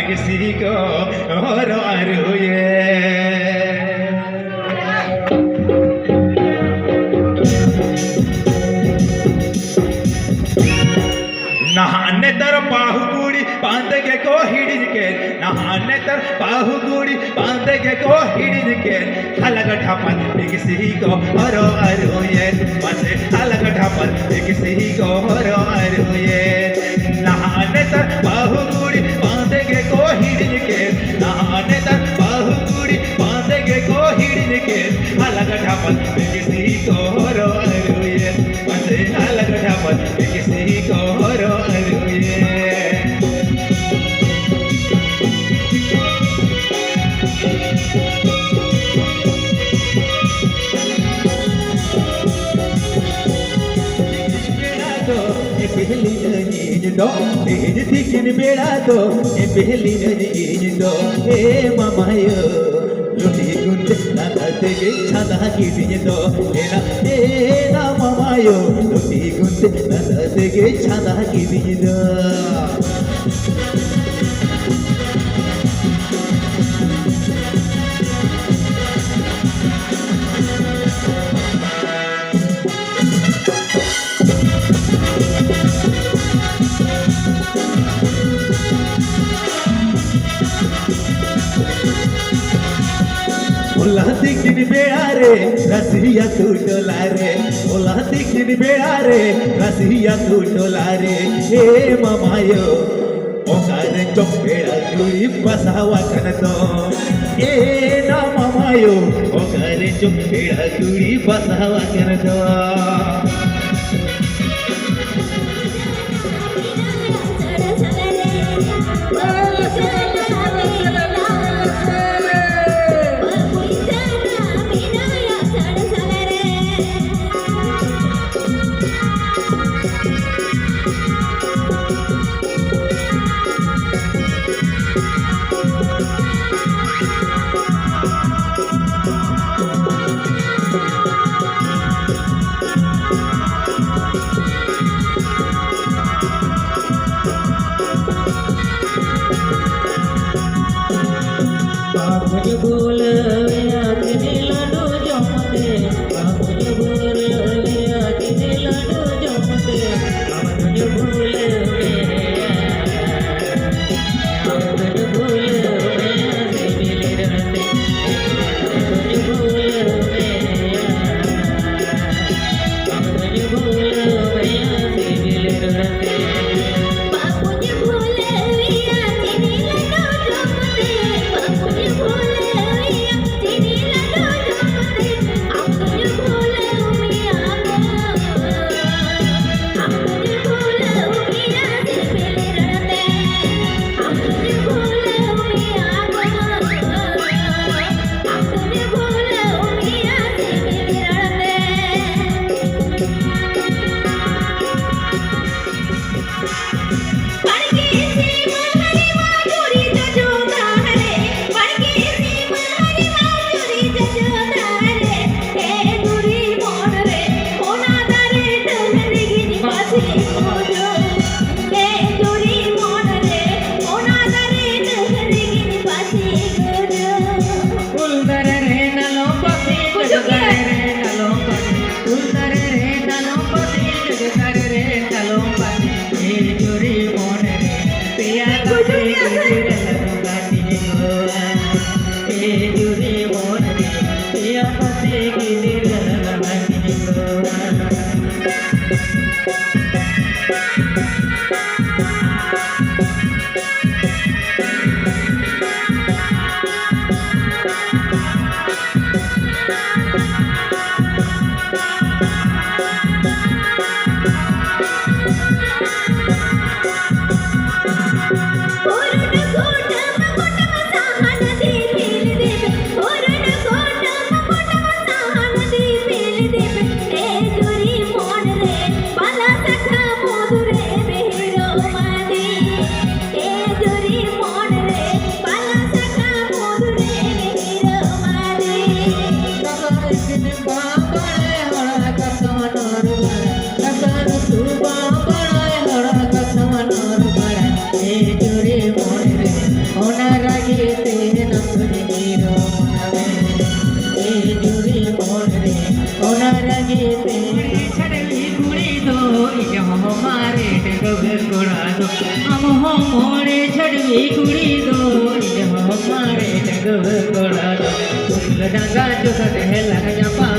किसी को और ये नहाने तर बाहुगुड़ी बांध के को हिड़िन के नहाने तर बाहुगुड़ी बांध के को हिड़िन के अलग ढापन किसी को हरो ये बसे अलग ढापन किसी को हरो ये नहाने तर बाहुगुड़ी बांध के को हिड़िन के नहाने तर बाहुगुड़ी बांध के को हिड़िन के अलग ढापन किसी को हरो ये बसे अलग ढापन किसी को हरो do e tikin beda do e behli ne do e mama yo roti gunte na te ge chada ki din do e na mama yo roti gunte na te ge chada ki din do ओला दिखिन बेड़ा रे रसिया तू डोला रे ओला दिखिन बेड़ा रे रसिया तू डोला रे ए मामायो ओकार चोक बेड़ा गुड़ी बसावा कन दो ए ना मामायो ओकार चोक बेड़ा गुड़ी बसावा कन दो लगे ते छड़ली कुड़ी दो ये हमारे डगवे कोड़ा दो हम हो मोरे छड़ली कुड़ी दो ये हमारे डगवे कोड़ा दो डंगा जो है लगा